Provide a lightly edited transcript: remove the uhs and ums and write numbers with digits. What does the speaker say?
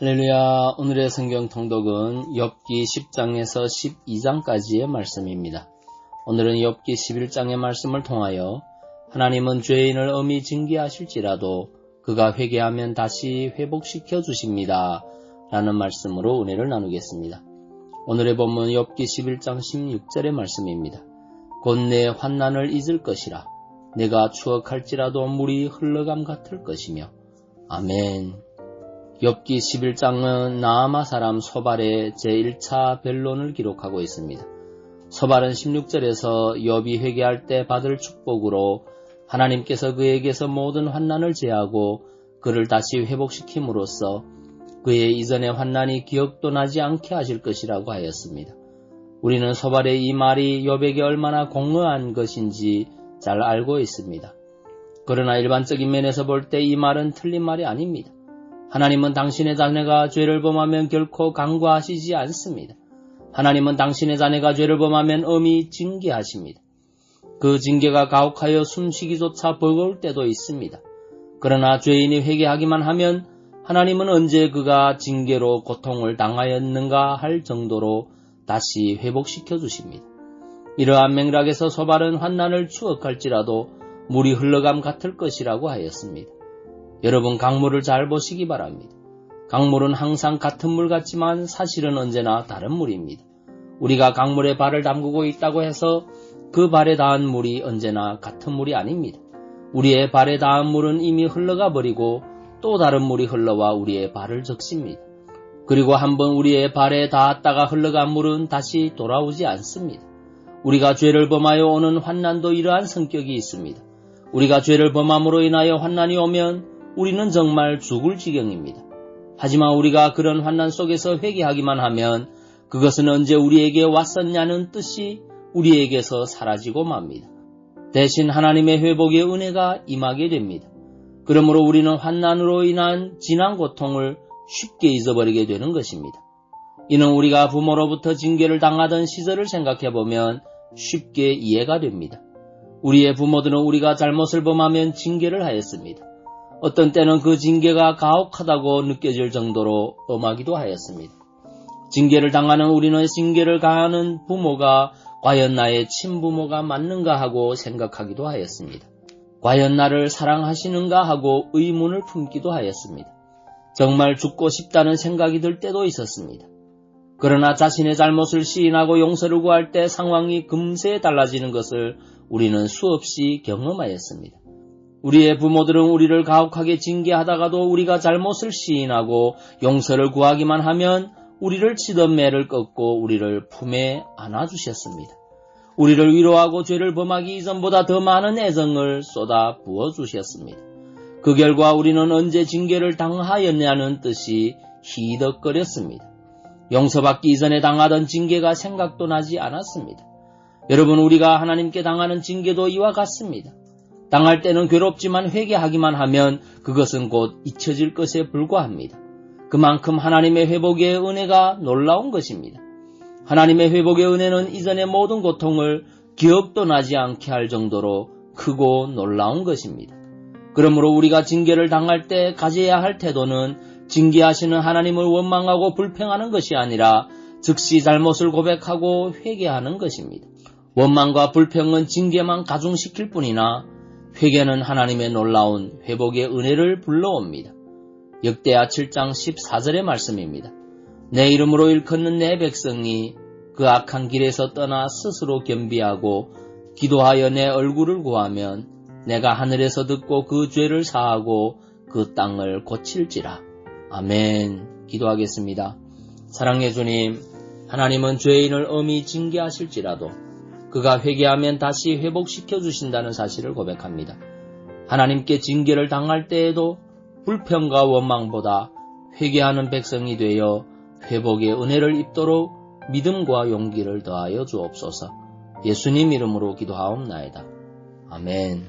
할렐루야. 오늘의 성경 통독은 욥기 10장에서 12장까지의 말씀입니다. 오늘은 욥기 11장의 말씀을 통하여 하나님은 죄인을 엄히 징계하실지라도 그가 회개하면 다시 회복시켜 주십니다 라는 말씀으로 은혜를 나누겠습니다. 오늘의 본문 욥기 11장 16절의 말씀입니다. 곧 내 환난을 잊을 것이라. 내가 추억할지라도 물이 흘러감 같을 것이며. 아멘. 욥기 11장은 나아마 사람 소발의 제1차 변론을 기록하고 있습니다. 소발은 16절에서 욥이 회개할 때 받을 축복으로 하나님께서 그에게서 모든 환난을 제하고 그를 다시 회복시킴으로써 그의 이전의 환난이 기억도 나지 않게 하실 것이라고 하였습니다. 우리는 소발의 이 말이 욥에게 얼마나 공허한 것인지 잘 알고 있습니다. 그러나 일반적인 면에서 볼 때 이 말은 틀린 말이 아닙니다. 하나님은 당신의 자녀가 죄를 범하면 결코 간과하시지 않습니다. 하나님은 당신의 자녀가 죄를 범하면 엄히 징계하십니다. 그 징계가 가혹하여 숨쉬기조차 버거울 때도 있습니다. 그러나 죄인이 회개하기만 하면 하나님은 언제 그가 징계로 고통을 당하였는가 할 정도로 다시 회복시켜 주십니다. 이러한 맥락에서 소발은 환난을 추억할지라도 물이 흘러감 같을 것이라고 하였습니다. 여러분, 강물을 잘 보시기 바랍니다. 강물은 항상 같은 물 같지만 사실은 언제나 다른 물입니다. 우리가 강물에 발을 담그고 있다고 해서 그 발에 닿은 물이 언제나 같은 물이 아닙니다. 우리의 발에 닿은 물은 이미 흘러가 버리고 또 다른 물이 흘러와 우리의 발을 적십니다. 그리고 한번 우리의 발에 닿았다가 흘러간 물은 다시 돌아오지 않습니다. 우리가 죄를 범하여 오는 환난도 이러한 성격이 있습니다. 우리가 죄를 범함으로 인하여 환난이 오면 우리는 정말 죽을 지경입니다. 하지만 우리가 그런 환난 속에서 회개하기만 하면 그것은 언제 우리에게 왔었냐는 뜻이 우리에게서 사라지고 맙니다. 대신 하나님의 회복의 은혜가 임하게 됩니다. 그러므로 우리는 환난으로 인한 지난 고통을 쉽게 잊어버리게 되는 것입니다. 이는 우리가 부모로부터 징계를 당하던 시절을 생각해보면 쉽게 이해가 됩니다. 우리의 부모들은 우리가 잘못을 범하면 징계를 하였습니다. 어떤 때는 그 징계가 가혹하다고 느껴질 정도로 엄하기도 하였습니다. 징계를 당하는 우리는 징계를 가하는 부모가 과연 나의 친부모가 맞는가 하고 생각하기도 하였습니다. 과연 나를 사랑하시는가 하고 의문을 품기도 하였습니다. 정말 죽고 싶다는 생각이 들 때도 있었습니다. 그러나 자신의 잘못을 시인하고 용서를 구할 때 상황이 금세 달라지는 것을 우리는 수없이 경험하였습니다. 우리의 부모들은 우리를 가혹하게 징계하다가도 우리가 잘못을 시인하고 용서를 구하기만 하면 우리를 치던 매를 꺾고 우리를 품에 안아주셨습니다. 우리를 위로하고 죄를 범하기 이전보다 더 많은 애정을 쏟아 부어주셨습니다. 그 결과 우리는 언제 징계를 당하였냐는 뜻이 희덕거렸습니다. 용서받기 이전에 당하던 징계가 생각도 나지 않았습니다. 여러분, 우리가 하나님께 당하는 징계도 이와 같습니다. 당할 때는 괴롭지만 회개하기만 하면 그것은 곧 잊혀질 것에 불과합니다. 그만큼 하나님의 회복의 은혜가 놀라운 것입니다. 하나님의 회복의 은혜는 이전의 모든 고통을 기억도 나지 않게 할 정도로 크고 놀라운 것입니다. 그러므로 우리가 징계를 당할 때 가져야 할 태도는 징계하시는 하나님을 원망하고 불평하는 것이 아니라 즉시 잘못을 고백하고 회개하는 것입니다. 원망과 불평은 징계만 가중시킬 뿐이나 회개는 하나님의 놀라운 회복의 은혜를 불러옵니다. 역대하 7장 14절의 말씀입니다. 내 이름으로 일컫는 내 백성이 그 악한 길에서 떠나 스스로 겸비하고 기도하여 내 얼굴을 구하면 내가 하늘에서 듣고 그 죄를 사하고 그 땅을 고칠지라. 아멘. 기도하겠습니다. 사랑의 주님, 하나님은 죄인을 엄히 징계하실지라도 그가 회개하면 다시 회복시켜 주신다는 사실을 고백합니다. 하나님께 징계를 당할 때에도 불평과 원망보다 회개하는 백성이 되어 회복의 은혜를 입도록 믿음과 용기를 더하여 주옵소서. 예수님 이름으로 기도하옵나이다. 아멘.